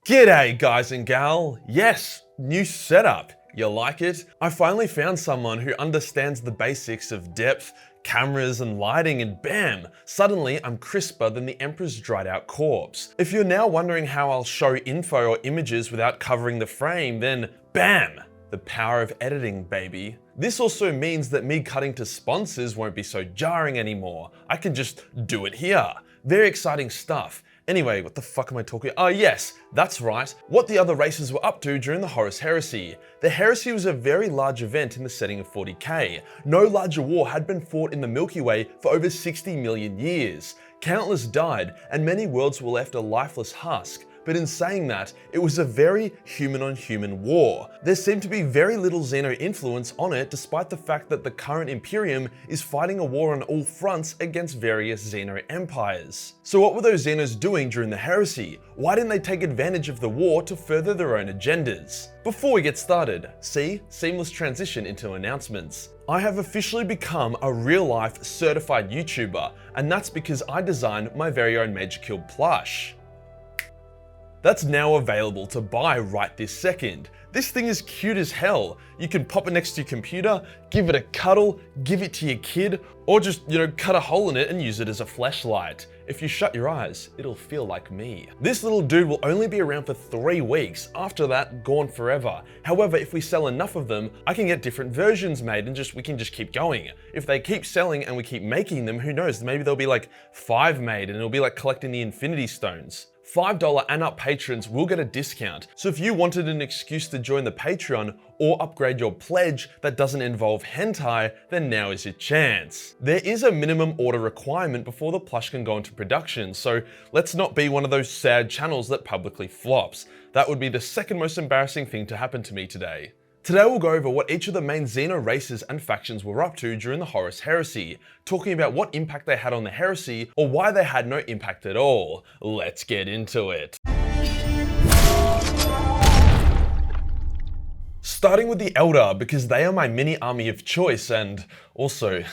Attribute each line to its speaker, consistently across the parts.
Speaker 1: G'day guys and gal. Yes, new setup. You like it? I finally found someone who understands the basics of depth, cameras and lighting, and bam, suddenly I'm crisper than the Emperor's dried out corpse. If you're now wondering how I'll show info or images without covering the frame, then bam! The power of editing, baby. This also means that me cutting to sponsors won't be so jarring anymore. I can just do it here. Very exciting stuff. Anyway, what the fuck am I talking about? Oh yes, that's right. What the other races were up to during the Horus Heresy. The Heresy was a very large event in the setting of 40k. No larger war had been fought in the Milky Way for over 60 million years. Countless died, and many worlds were left a lifeless husk. But in saying that, it was a very human-on-human war. There seemed to be very little Xeno influence on it, despite the fact that the current Imperium is fighting a war on all fronts against various Xeno empires. So what were those Xenos doing during the Heresy? Why didn't they take advantage of the war to further their own agendas? Before we get started, see, seamless transition into announcements. I have officially become a real-life certified YouTuber, and that's because I designed my very own Majorkill plush. That's now available to buy right this second. This thing is cute as hell. You can pop it next to your computer, give it a cuddle, give it to your kid, or just, cut a hole in it and use it as a flashlight. If you shut your eyes, it'll feel like me. This little dude will only be around for 3 weeks. After that, gone forever. However, if we sell enough of them, I can get different versions made and we can just keep going. If they keep selling and we keep making them, who knows, maybe there'll be like 5 made and it'll be like collecting the Infinity Stones. $5 and up patrons will get a discount, so if you wanted an excuse to join the Patreon or upgrade your pledge that doesn't involve hentai, then now is your chance. There is a minimum order requirement before the plush can go into production, so let's not be one of those sad channels that publicly flops. That would be the second most embarrassing thing to happen to me today. Today we'll go over what each of the main Xeno races and factions were up to during the Horus Heresy, talking about what impact they had on the Heresy or why they had no impact at all. Let's get into it. Starting with the Elder, because they are my mini army of choice and also,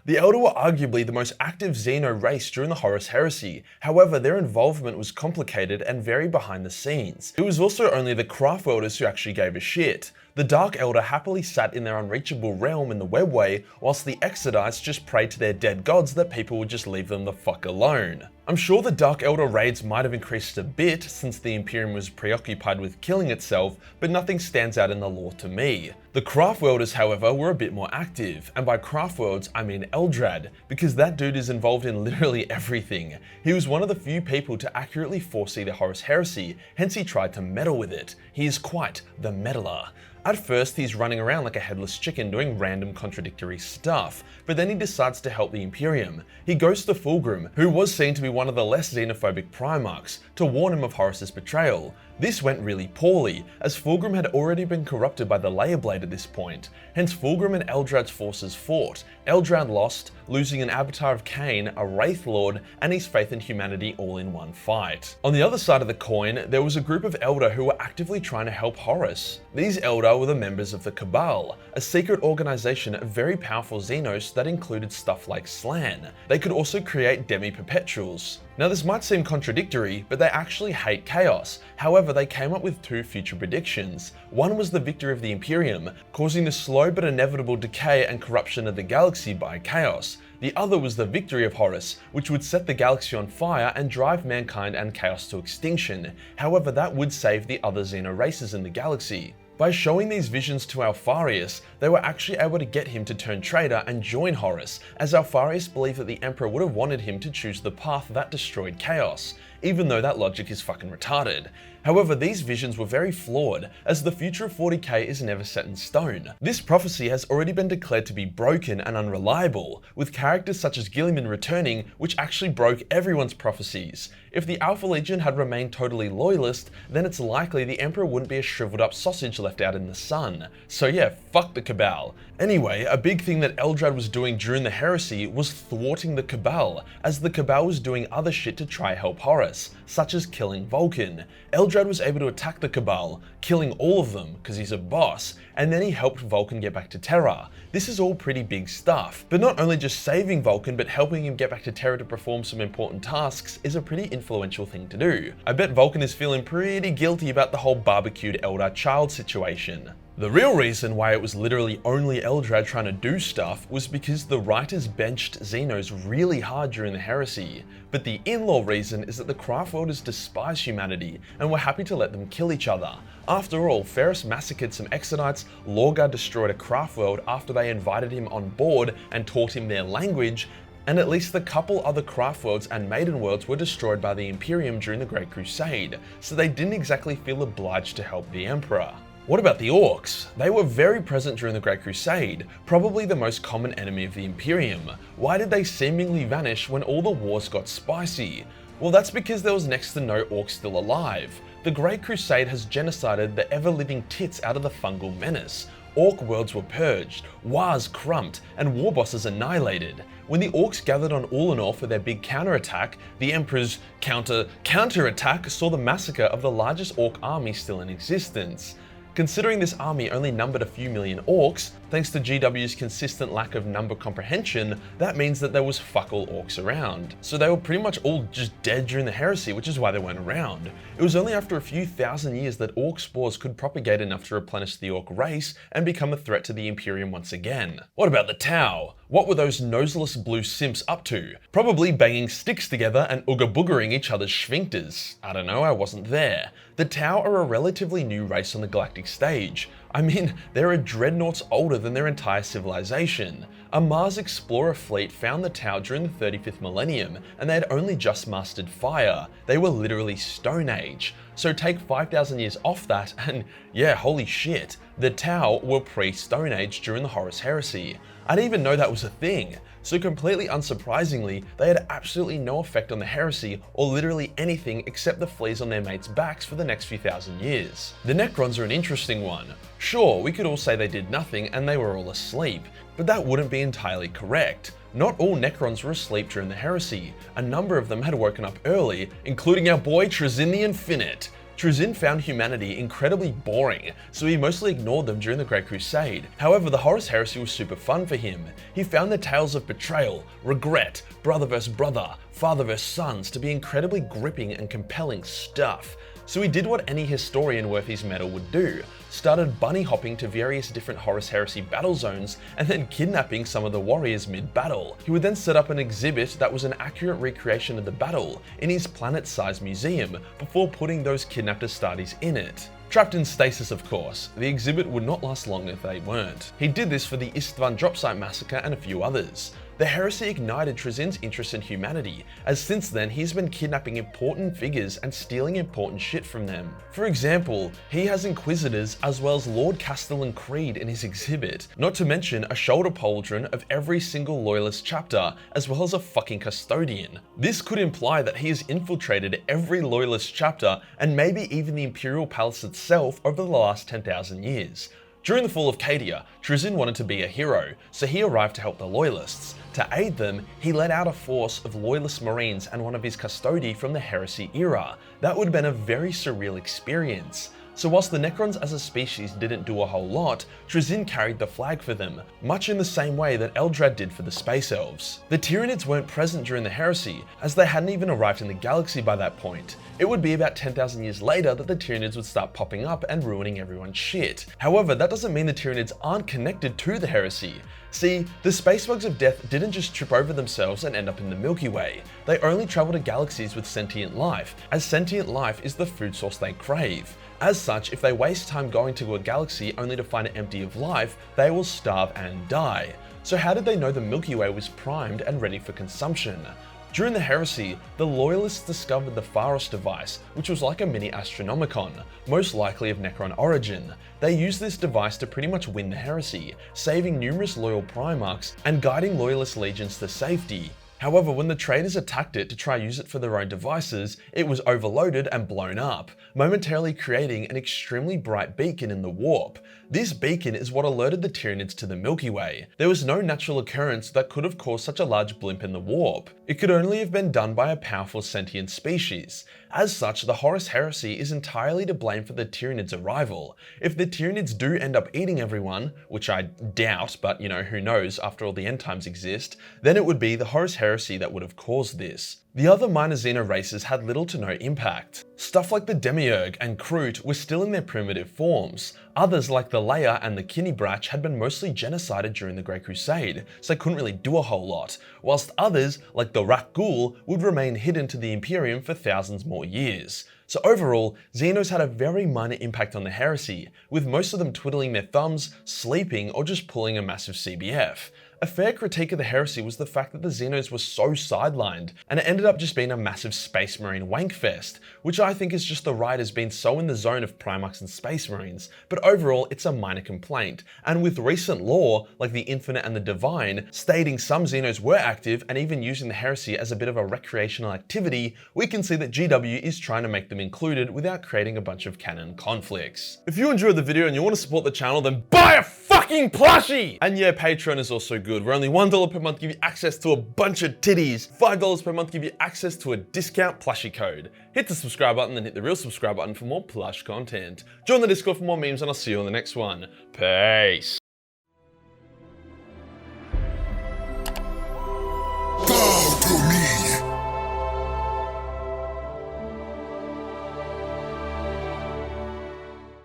Speaker 1: the Elder were arguably the most active Xeno race during the Horus Heresy. However, their involvement was complicated and very behind the scenes. It was also only the Craft Welders who actually gave a shit. The Dark Elder happily sat in their unreachable realm in the Webway, whilst the Exodites just prayed to their dead gods that people would just leave them the fuck alone. I'm sure the Dark Elder raids might have increased a bit since the Imperium was preoccupied with killing itself, but nothing stands out in the lore to me. The Craft Welders, however, were a bit more active, and by Craft Worlds I mean Eldrad, because that dude is involved in literally everything. He was one of the few people to accurately foresee the Horus Heresy, hence he tried to meddle with it. He is quite the meddler. At first, he's running around like a headless chicken doing random contradictory stuff, but then he decides to help the Imperium. He goes to Fulgrim, who was seen to be one of the less xenophobic Primarchs, to warn him of Horus's betrayal. This went really poorly, as Fulgrim had already been corrupted by the Layer Blade at this point. Hence Fulgrim and Eldrad's forces fought. Eldrad lost, losing an avatar of Cain, a Wraith Lord, and his faith in humanity all in one fight. On the other side of the coin, there was a group of Elder who were actively trying to help Horus. These Elder were the members of the Cabal, a secret organization of very powerful Xenos that included stuff like Slan. They could also create demi-perpetuals. Now this might seem contradictory, but they actually hate chaos. However, they came up with 2 future predictions. One was the victory of the Imperium, causing the slow but inevitable decay and corruption of the galaxy by chaos. The other was the victory of Horus, which would set the galaxy on fire and drive mankind and chaos to extinction. However, that would save the other Xeno races in the galaxy. By showing these visions to Alpharius, they were actually able to get him to turn traitor and join Horus, as Alpharius believed that the Emperor would have wanted him to choose the path that destroyed chaos, even though that logic is fucking retarded. However, these visions were very flawed, as the future of 40k is never set in stone. This prophecy has already been declared to be broken and unreliable, with characters such as Gilliman returning, which actually broke everyone's prophecies. If the Alpha Legion had remained totally loyalist, then it's likely the Emperor wouldn't be a shriveled up sausage left out in the sun. So yeah, fuck the Cabal. Anyway, a big thing that Eldrad was doing during the Heresy was thwarting the Cabal, as the Cabal was doing other shit to try help Horus, such as killing Vulcan. Eldrad was able to attack the Cabal, killing all of them, because he's a boss, and then he helped Vulcan get back to Terra. This is all pretty big stuff, but not only just saving Vulcan, but helping him get back to Terra to perform some important tasks is a pretty influential thing to do. I bet Vulcan is feeling pretty guilty about the whole barbecued Eldar child situation. The real reason why it was literally only Eldrad trying to do stuff was because the writers benched Xenos really hard during the Heresy. But the in-law reason is that the Craftworlders despise humanity and were happy to let them kill each other. After all, Ferrus massacred some Exodites, Lorgar destroyed a Craftworld after they invited him on board and taught him their language, and at least a couple other Craftworlds and Maiden Worlds were destroyed by the Imperium during the Great Crusade, so they didn't exactly feel obliged to help the Emperor. What about the Orcs? They were very present during the Great Crusade, probably the most common enemy of the Imperium. Why did they seemingly vanish when all the wars got spicy? Well, that's because there was next to no Orcs still alive. The Great Crusade has genocided the ever-living tits out of the fungal menace. Orc worlds were purged, Wars crumped, and war bosses annihilated. When the Orcs gathered on Ullanor for their big counterattack, the Emperor's counterattack saw the massacre of the largest Orc army still in existence. Considering this army only numbered a few million Orcs, thanks to GW's consistent lack of number comprehension, that means that there was fuck all Orcs around. So they were pretty much all just dead during the Heresy, which is why they weren't around. It was only after a few thousand years that Orc spores could propagate enough to replenish the Orc race and become a threat to the Imperium once again. What about the Tau? What were those noseless blue simps up to? Probably banging sticks together and ooga-boogering each other's sphincters. I don't know, I wasn't there. The Tau are a relatively new race on the galactic stage. I mean, there are dreadnoughts older than their entire civilization. A Mars explorer fleet found the Tau during the 35th millennium, and they had only just mastered fire. They were literally Stone Age. So take 5,000 years off that, and yeah, holy shit, the Tau were pre-Stone Age during the Horus Heresy. I didn't even know that was a thing. So completely unsurprisingly, they had absolutely no effect on the Heresy or literally anything except the fleas on their mates' backs for the next few thousand years. The Necrons are an interesting one. Sure, we could all say they did nothing and they were all asleep, but that wouldn't be entirely correct. Not all Necrons were asleep during the Heresy. A number of them had woken up early, including our boy Trazyn the Infinite. Trazyn found humanity incredibly boring, so he mostly ignored them during the Great Crusade. However, the Horus Heresy was super fun for him. He found the tales of betrayal, regret, brother versus brother, father versus sons to be incredibly gripping and compelling stuff. So he did what any historian worth his metal would do, started bunny hopping to various different Horus Heresy battle zones and then kidnapping some of the warriors mid-battle. He would then set up an exhibit that was an accurate recreation of the battle in his planet-sized museum before putting those kidnapped Astartes in it. Trapped in stasis, of course. The exhibit would not last long if they weren't. He did this for the Istvan Dropsite massacre and a few others. The Heresy ignited Trazyn's interest in humanity, as since then he's been kidnapping important figures and stealing important shit from them. For example, he has Inquisitors as well as Lord Castellan Creed in his exhibit, not to mention a shoulder pauldron of every single Loyalist chapter, as well as a fucking custodian. This could imply that he has infiltrated every Loyalist chapter and maybe even the Imperial Palace itself over the last 10,000 years. During the fall of Cadia, Trazyn wanted to be a hero, so he arrived to help the Loyalists. To aid them, he led out a force of Loyalist Marines and one of his custodi from the Heresy era. That would have been a very surreal experience. So whilst the Necrons as a species didn't do a whole lot, Trazyn carried the flag for them, much in the same way that Eldrad did for the Space Elves. The Tyranids weren't present during the Heresy, as they hadn't even arrived in the galaxy by that point. It would be about 10,000 years later that the Tyranids would start popping up and ruining everyone's shit. However, that doesn't mean the Tyranids aren't connected to the Heresy. See, the space bugs of death didn't just trip over themselves and end up in the Milky Way. They only travel to galaxies with sentient life, as sentient life is the food source they crave. As such, if they waste time going to a galaxy only to find it empty of life, they will starve and die. So how did they know the Milky Way was primed and ready for consumption? During the Heresy, the Loyalists discovered the Pharos device, which was like a mini Astronomicon, most likely of Necron origin. They used this device to pretty much win the Heresy, saving numerous loyal Primarchs and guiding Loyalist legions to safety. However, when the traders attacked it to try use it for their own devices, it was overloaded and blown up, momentarily creating an extremely bright beacon in the warp. This beacon is what alerted the Tyranids to the Milky Way. There was no natural occurrence that could have caused such a large blimp in the warp. It could only have been done by a powerful sentient species. As such, the Horus Heresy is entirely to blame for the Tyranids' arrival. If the Tyranids do end up eating everyone, which I doubt, but who knows after all the end times exist, then it would be the Horus Heresy that would have caused this. The other minor Xeno races had little to no impact. Stuff like the Demiurge and Kroot were still in their primitive forms. Others like the Leia and the Kinibrach had been mostly genocided during the Great Crusade, so they couldn't really do a whole lot, whilst others like the Rakghoul would remain hidden to the Imperium for thousands more years. So overall, Xenos had a very minor impact on the heresy, with most of them twiddling their thumbs, sleeping, or just pulling a massive CBF. A fair critique of the heresy was the fact that the Xenos were so sidelined, and it ended up just being a massive Space Marine wankfest, which I think is just the writers being so in the zone of Primarchs and Space Marines, but overall it's a minor complaint. And with recent lore, like the Infinite and the Divine, stating some Xenos were active and even using the heresy as a bit of a recreational activity, we can see that GW is trying to make them included without creating a bunch of canon conflicts. If you enjoyed the video and you want to support the channel, then buy a fucking plushie! And yeah, Patreon is also good. Where only $1 per month give you access to a bunch of titties. $5 per month give you access to a discount plushie code. Hit the subscribe button, then hit the real subscribe button for more plush content. Join the Discord for more memes, and I'll see you on the next one. Peace.